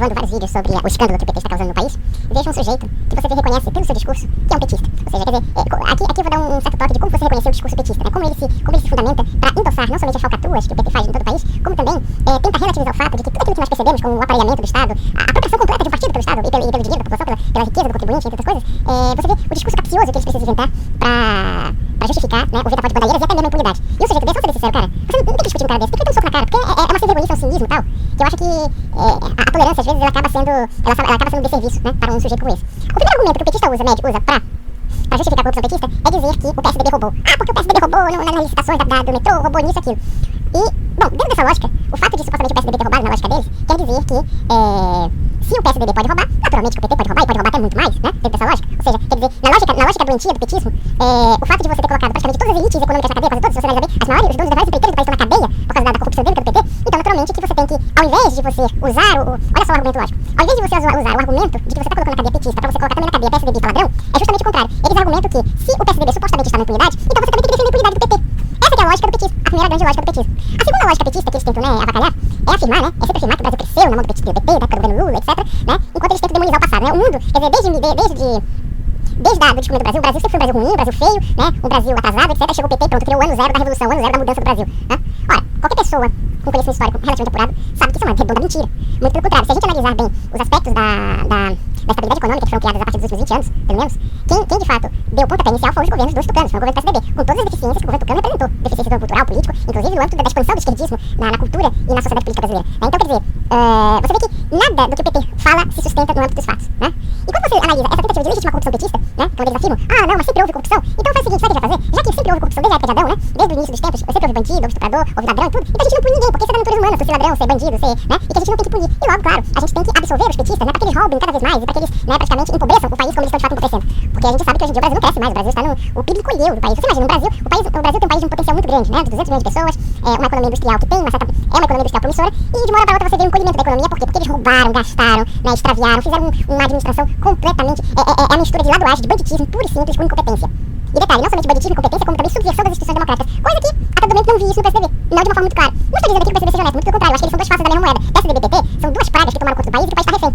gravando vários vídeos sobre o escândalo que o PT está causando no país, veja um sujeito que você reconhece pelo seu discurso que é um petista. Ou seja, quer dizer, aqui eu vou dar um certo toque de como você reconheceu o discurso petista, né? Como ele se fundamenta para endossar não somente as falcatruas que o PT faz em todo o país, como também tenta relativizar o fato de que tudo aquilo que nós percebemos como o aparelhamento do Estado, a apropriação completa de um partido pelo Estado e pelo dinheiro da população, pela riqueza do contribuinte, entre outras coisas, você vê o discurso capcioso que eles precisam inventar para justificar, né, o veto de bandalheiras e até mesmo a impunidade. E um sujeito desse, vamos ser sincero, cara, você não tem que discutir um cara desse, tem que ter um soco na cara, porque é uma sem-vergonhice, é um cinismo e tal, que eu acho que a tolerância, às vezes, ela acaba sendo de serviço, né, para um sujeito como esse. O primeiro argumento que o petista usa pra justificar a corrupção petista é dizer que o PSDB roubou. Ah, porque o PSDB roubou nas licitações do metrô, roubou nisso e aquilo. E, bom, dentro dessa lógica, o fato de supostamente o PSDB ter roubado na lógica deles, quer dizer que se o PSDB pode roubar, naturalmente que o PT pode roubar e pode roubar até muito mais, né, dentro dessa lógica. Ou seja, quer dizer, na lógica doentia do petismo, o fato de você ter colocado praticamente todas as elites econômicas na cadeia, quase todos, se você analisar bem, os maiores dos vários empreiteiros do país estão na cadeia por causa da corrupção dentro do PT, então naturalmente que você tem que, ao invés de você usar olha só o argumento lógico, ao invés de você usar o argumento de que você está colocando na cadeia petista pra você colocar também na cadeia PSDB ladrão, é justamente o contrário. Eles argumentam que se o PSDB supostamente está na impunidade, então você também tem que defender a impunidade do PT. Essa que é a lógica do petismo, a primeira grande lógica do petismo. A segunda lógica petista que eles tentam, né, avacalhar, é afirmar, né, é sempre afirmar que o Brasil cresceu na mão do PT, da época do governo Lula, etc, né, enquanto eles tentam demonizar o passado, né, o mundo, quer dizer, desde o descobrimento do Brasil sempre foi um Brasil ruim, um Brasil feio, né, um Brasil atrasado, etc, chegou o PT e pronto, criou o ano zero da revolução, o ano zero da mudança do Brasil, né. Ora, qualquer pessoa com conhecimento histórico relativamente apurado sabe que isso é uma redonda mentira. Muito pelo contrário, se a gente analisar bem os aspectos da estabilidade econômica que foram criadas a partir dos últimos 20 anos, pelo menos, quem de fato deu o pontapé inicial foram os governos dos tucanos, foi o governo do PSDB, com todas as deficiências que o governo tucano representou, deficiências do cultural, político, inclusive no âmbito da expansão do esquerdismo na cultura e na sociedade política brasileira. Né? Então, quer dizer, você vê que nada do que o PT fala se sustenta no âmbito dos fatos. Né? E quando você analisa essa tentativa de legitimar a corrupção petista, né, quando eles afirmam, não, mas sempre houve corrupção, então faz o seguinte, sabe o que a gente vai fazer? Já que sempre houve corrupção desde a época de Adão, né, desde o início dos tempos, sempre houve bandido, houve estuprador, houve ladrão e tudo, então a gente não pune ninguém, porque isso é da natureza humana, ser ladrão, ser bandido, né, e que a gente não tem que punir. E logo, claro, a gente tem que absolver os petistas, né, para que eles roubem cada vez mais e para que eles, né, praticamente empobreçam o país como eles estão de fato empobrecendo. Porque a gente sabe que hoje em dia o Brasil não cresce mais, o Brasil está o PIB colheu do país. Você imagina, o Brasil tem um país de um potencial muito grande, né, de 200 milhões de pessoas, uma economia industrial que tem uma economia industrial promissora, e de uma hora para outra você vê um encolhimento da economia, por quê? Porque eles roubaram, gastaram, né, extraviaram, fizeram uma administração completamente, a mistura de ladoagem, de banditismo puro e simples com incompetência. E detalhe, não somente banditismo e incompetência, como também subversão das instituições democráticas, coisa que até o momento não vi isso no PSDB, não de uma forma muito clara. Não estou dizendo aqui que o PSDB seja honesto, muito pelo contrário, eu acho que eles são duas faces da mesma moeda. PSDB e PT são duas pragas que tomaram conta do país e que o país está refém.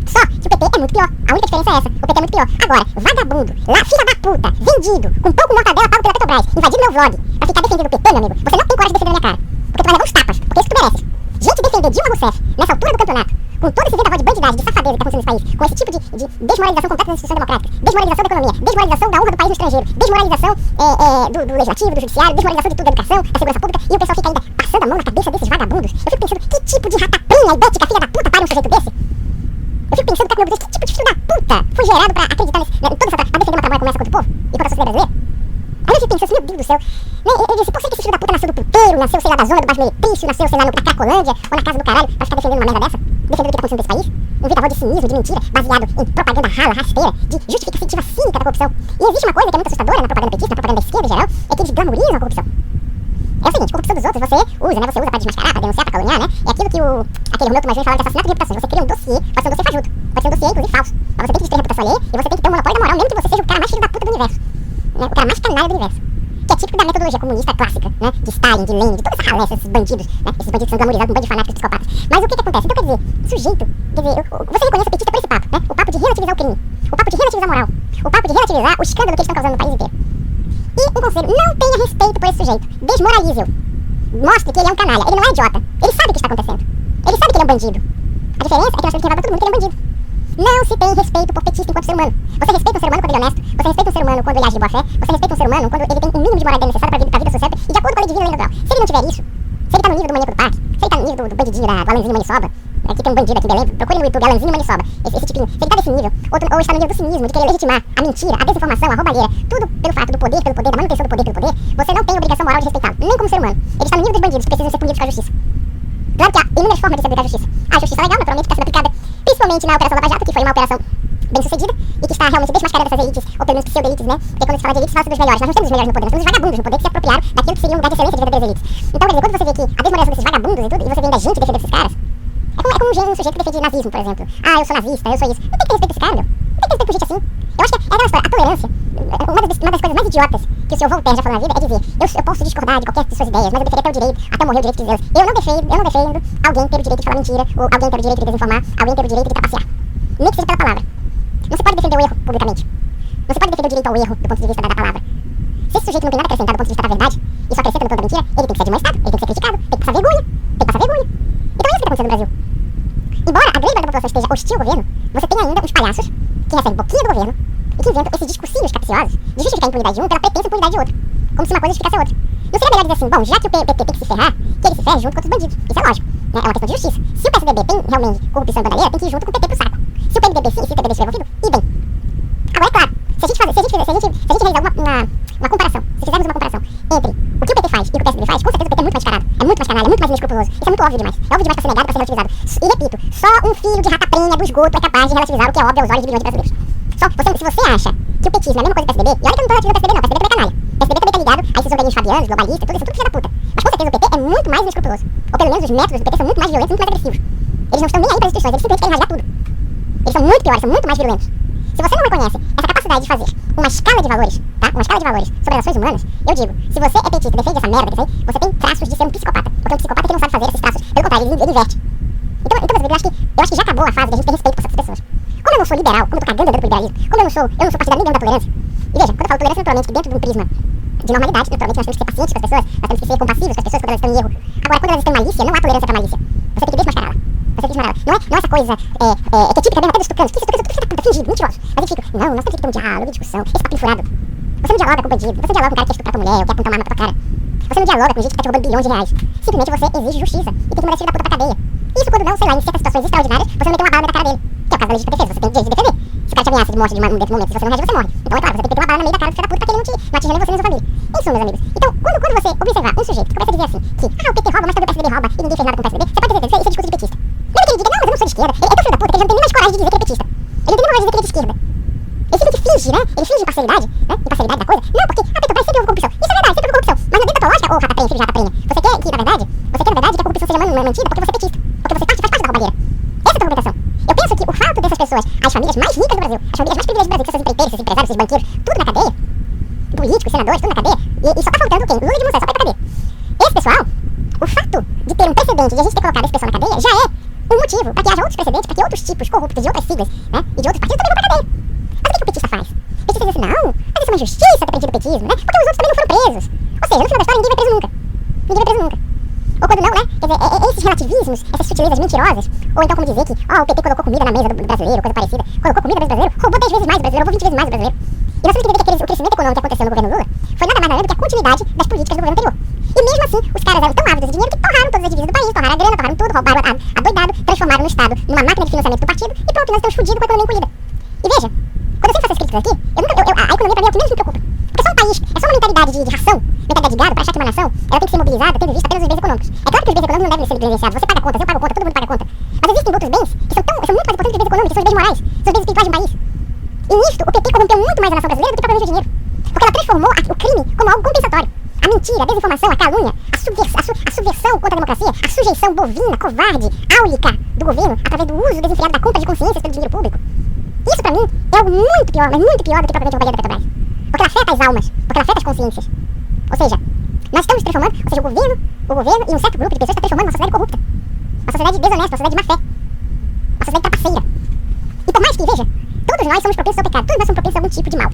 Só que o PT é muito pior. A única diferença é essa. O PT é muito pior. Agora, vagabundo, lá, filha da puta, vendido, com pouco mortadela pago pela Petrobras, invadindo meu vlog pra ficar defendendo o PT, meu amigo, você não tem coragem de defender na minha cara. Porque tu vai levar uns tapas, porque é isso que tu mereces. Gente, defender Dilma Rousseff nessa altura do campeonato, com todo esse vendaval de bandidagem, de safadeza que tá acontecendo nesse país, com esse tipo de desmoralização completa das instituições democráticas, desmoralização da economia, desmoralização da honra do país no estrangeiro, desmoralização do legislativo, do judiciário, desmoralização de tudo, da educação, da segurança pública, e o pessoal fica ainda passando a mão na cabeça desses vagabundos. Eu fico pensando, que tipo de ratapinha idética, filha da puta, para um sujeito desse? Eu fico pensando, meu Deus, que tipo de filho da puta foi gerado pra acreditar nesse, né, toda essa pra defender uma trabalho como essa contra o povo e contra a sociedade brasileira? Aí eu fico pensando, meu Deus do céu, né, eu disse, por que esse filho da puta nasceu do puteiro, nasceu, sei lá, da zona do Baixo Meretrício, nasceu, sei lá, na Cracolândia, ou na casa do caralho, pra ficar defendendo uma merda dessa? Defendendo o que tá acontecendo nesse país? Um vendaval de cinismo, de mentira, baseado em propaganda rala, rasteira, de justificativa cínica da corrupção. E existe uma coisa que é muito assustadora na propaganda petista, na propaganda da esquerda em geral, é que eles glamorizam a corrupção. É o seguinte, corrupção dos outros você usa, né, pra desmascarar, pra denunciar, pra caluniar, né, é aquilo que aquele Romeu Tomás fala de assassinato de reputações. Você cria um dossiê, pode ser um dossiê fajuto, pode ser um dossiê, inclusive, falso. Mas você tem que destruir a reputação alheia e você tem que ter um monopólio da moral, mesmo que você seja o cara mais filho da puta do universo, né, o cara mais canalha do universo. Que é típico da metodologia comunista clássica, né, de Stalin, de Lenin, de toda essa ralé, esses bandidos, né, esses bandidos que são glamorizados, um bando de fanáticos psicopatas. Mas o que acontece? Então, quer dizer, sujeito, quer dizer, você reconhece o petista por esse papo, né, o papo de relativizar o crime, o papo de relativizar a moral, o papo de relativizar o escândalo que eles estão causando no país inteiro. E um conselho, não tenha respeito por esse sujeito, desmoralize-o. Mostre que ele é um canalha, ele não é idiota, ele sabe o que está acontecendo, ele sabe que ele é um bandido. A diferença é que nós temos que levar pra todo mundo que ele é um bandido. Não se tem respeito por petista enquanto ser humano. Você respeita um ser humano quando ele é honesto, você respeita um ser humano quando ele age de boa fé, você respeita um ser humano quando ele tem um mínimo de moralidade necessária pra vida sucessa e de acordo com a lei divina e natural. Se ele não tiver isso, se ele tá no nível do maníaco do parque, se ele tá no nível do bandidinho do Alanzinho Maniçoba, aqui tem um bandido aqui em Belém, procure no YouTube Alanzinho Maniçoba, esse tipinho, se ele tá nesse nível, ou está no nível do cinismo, de querer legitimar a mentira, a desinformação, a roubalheira, tudo pelo fato do poder, da manutenção do poder pelo poder, você não tem obrigação moral de respeitá-lo, nem como ser humano. Ele está no nível dos bandidos que precisam ser punidos com a justiça. Claro que há inúmeras formas de se aplicar a justiça. A justiça legal, naturalmente, que está sendo aplicada principalmente na Operação Lava Jato, que foi uma operação bem sucedida e que está realmente desmascarando essas elites, ou pelo menos pseudo-elites, né? Porque quando se fala de elites, fala-se dos melhores. Nós não temos os melhores no poder, nós temos os vagabundos no poder que se apropriaram daquilo que seria um lugar de excelência de verdadeiras elites. Então, quer dizer, quando você vê que a desmoralização desses vagabundos e tudo, e você vê ainda gente defendendo esses caras, é como um sujeito que defende nazismo, por exemplo. Eu sou nazista, eu sou isso. Não tem que ter respeito desse cara, meu. Não tem que ter respeito por gente assim. Eu acho que é aquela história, a tolerância uma das coisas mais idiotas que o senhor Voltaire já falou na vida é dizer: eu posso discordar de qualquer de suas ideias, mas eu defendo até o direito, até morrer o direito de dizê-las. Eu não defendo alguém ter o direito de falar mentira, ou alguém ter o direito de desinformar, alguém ter o direito de trapacear. Nem que seja pela palavra. Não se pode defender o erro publicamente. Não se pode defender o direito ao erro do ponto de vista da palavra. Se esse sujeito não tem nada a acrescentar do ponto de vista da verdade, e só acrescenta no ponto da mentira, ele tem que ser demonstrado, ele tem que ser criticado, tem que passar vergonha. Então é isso que está acontecendo no Brasil. Embora a grande maioria da população esteja hostil ao governo, você tem ainda uns palhaços que recebem boquinha do governo e que inventam esses discursinhos capciosos de justificar a impunidade de um pela pretensa impunidade de outro, como se uma coisa justificasse a outra. Não seria melhor dizer assim: bom, já que o PT tem que se ferrar, que ele se ferre junto com os bandidos. Isso é lógico, né? É uma questão de justiça. Se o PSDB tem realmente corrupção e bandalheira, tem que ir junto com o PT pro saco. Se o PMDB sim, se o PMDB estiver envolvido, idem. Agora, é claro, se a gente realizar uma comparação, se fizermos uma comparação entre o que o PT faz e o que o PSDB faz, com certeza o PT é muito mais descarado, é muito mais canalha, é muito mais inescrupuloso. Isso é muito óbvio demais. É óbvio demais pra ser negado, pra ser relativizado. E repito, só um filho de rataprenha do esgoto é capaz de relativizar o que é óbvio aos olhos de bilhões de brasileiros. Se você acha que o petismo é a mesma coisa que o PSDB, e olha que eu não tô relativizando o PSDB não, o PSDB também é canalha. O PSDB também tá ligado a esses organismos fabianos, globalistas, tudo isso, tudo filha da puta. Mas com certeza o PT é muito mais inescrupuloso. Ou pelo menos os métodos do PT são muito mais violentos, muito mais agressivos. Eles não estão nem aí para as instituições, eles simplesmente querem rasgar tudo. Eles são muito piores, são muito mais violentos. Se você não reconhece essa capacidade de fazer uma escala de valores, tá? Uma escala de valores sobre as ações humanas, eu digo, se você é petista e defende essa merda disso aí, você tem traços de ser um psicopata. Porque um psicopata que não sabe fazer esses traços, pelo contrário, ele inverte. Então eu acho que já acabou a fase de a gente ter respeito por certas pessoas. Como eu não sou liberal, como eu tô cagando dentro do liberalismo, como eu não sou partidário nem dentro da tolerância. E veja, quando eu falo tolerância, naturalmente, que dentro de um prisma de normalidade, naturalmente nós temos que ser pacientes com as pessoas, nós temos que ser compassivos com as pessoas quando elas estão em erro. Agora, quando elas estão em malícia, não há tolerância pra malícia. Você tem que desmascarar ela. Não é essa coisa que é típica mesmo até dos tucanos. Que esses tucanos são tudo filho da puta, fingido, mentirosos. Mas eles ficam: não, nós temos que ter um diálogo, discussão, esse papinho furado. Você não dialoga com o bandido, você não dialoga com o cara que quer estuprar tua mulher ou quer apontar uma arma pra tua cara. Você não dialoga com gente que tá te roubando bilhões de reais. Simplesmente você exige justiça e tem que mandar esse filho da puta pra cadeia. Isso quando não, sei lá, em certas situações extraordinárias, você não meteu uma bala na cara dele. Que é o caso da legítima defesa, você tem direito de defender. Se o cara te ameaça de morte de um desse momento, se você não reage, você morre. Então é claro, você tem que ter uma bala no meio da cara do filho da puta pra que ele não atinja nem você nem sua família. Em suma, meus amigos. Então, quando você observar um sujeito que começa a dizer assim, que o PT rouba, mas também o PSDB rouba e ninguém fez nada com o PSDB, você pode dizer: isso é discurso de petista. Não é que ele diga: não, mas eu não sou de esquerda. Ele é tão filho da puta que ele já não tem nem mais coragem de dizer que ele é petista. Ele não tem nem coragem de dizer que ele é de esquerda. Ele simplesmente finge, né? Ele finge imparcialidade, né? Imparcialidade da coisa. Não, porque a Petrobras sempre houve corrupção. Isso é verdade, sempre houve corrupção. Mas não é dentro da tua lógica, ô rataprenha, filho de rataprenha. Você quer que, na verdade, que a corrupção seja mantida porque você é petista. Porque você faz parte da roubalheira. Essa é a tua argumentação. Eu penso que o fato dessas pessoas, as famílias mais ricas do Brasil, as famílias mais privilegiadas do Brasil, que são esses empreiteiros, esses empresários, esses banqueiros, tudo na cadeia, políticos, senadores, tudo na cadeia, e só tá faltando quem? Lula de Moussaint, só pra ir pra cadeia. Esse pessoal, o fato de ter um precedente de a gente ter colocado esse pessoal na cadeia já é um motivo para que haja outros precedentes, para que outros tipos corruptos de outras siglas, né, e de outros partidos também vão pra cadeia. Mas o que o petista faz? O petista diz assim: não, mas isso é uma injustiça ter prendido o petismo, né? Porque os outros também não foram presos. Ou seja, no final da história ninguém vai preso nunca. Ninguém vai preso nunca. Ou quando não, né? Quer dizer, esses relativismos, essas sutilezas mentirosas, ou então como dizer que o PT colocou comida na mesa do brasileiro, coisa parecida, colocou comida no brasileiro, roubou 10 vezes mais o brasileiro, roubou 20 vezes mais o brasileiro. E nós temos que entender que o crescimento econômico que aconteceu no governo Lula foi nada mais nada do que a continuidade das políticas do governo anterior. E mesmo assim, os caras eram tão ávidos de dinheiro que torraram todas as divisas do país, torraram a grana, torraram tudo, roubaram adoidado, transformaram o Estado numa máquina de financiamento do partido e pronto, nós estamos fodidos com a economia encolhida. E veja, quando eu sempre faço essas críticas aqui, a economia pra mim é o que menos me preocupa. Porque é só um país, é só uma mentalidade de ração, mentalidade de gado, pra achar que uma nação ela tem que ser mobilizada tendo vista apenas os bens econômicos. É claro que os bens econômicos não devem ser negligenciados, você paga contas, eu pago conta, todo mundo paga conta. Mas existem outros bens que são muito mais importantes que os bens econômicos, que são os bens morais, são os bens espirituais de um país. E nisto, o PT corrompeu muito mais a nação brasileira do que propriamente o dinheiro. Porque ela transformou o crime como algo compensatório. A mentira, a desinformação, a calúnia, a subversão contra a democracia, a sujeição bovina, covarde, áulica do governo através do uso desenfreado da compra de consciências pelo dinheiro público. Isso pra mim é algo muito pior, mas muito pior do que propriamente a roubalheira da Petrobras. Porque ela afeta as almas, porque ela afeta as consciências. Ou seja, nós estamos transformando, ou seja, o governo e um certo grupo de pessoas está transformando uma sociedade corrupta. Uma sociedade desonesta, uma sociedade de má fé. Uma sociedade trapaceira. E por mais que, veja, todos nós somos propensos ao pecado, todos nós somos propensos a algum tipo de mal.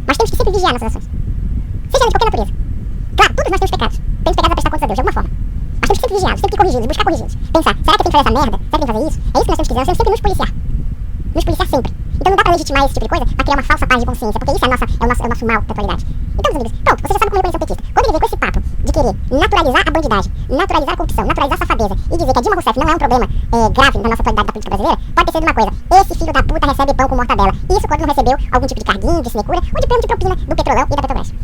Mas temos que sempre vigiar nossas ações. Seja de qualquer natureza. Claro, todos nós temos pecados. Temos pecados a prestar contas a Deus, de alguma forma. Mas temos que sempre vigiá-los, sempre que corrigi-los, buscar corrigi-los. Pensar, será que eu tenho que fazer essa merda? Será que eu tenho que fazer isso? É isso que nós temos que fazer, nós temos sempre nos policiar. Nos policiar sempre. Então não dá pra legitimar esse tipo de coisa pra criar uma falsa paz de consciência, porque isso é o nosso mal da atualidade. Então, meus amigos, pronto, você já sabe como reconhecer o petista. Quando ele vem com esse papo de querer naturalizar a bandidagem, naturalizar a corrupção, naturalizar a safadeza e dizer que a Dilma Rousseff não é um problema grave na nossa atualidade da política brasileira, pode ter sido uma coisa: esse filho da puta recebe pão com mortadela. Isso quando não recebeu algum tipo de carguinho, de sinecura ou de prêmio de propina do Petrolão e da Petrobras.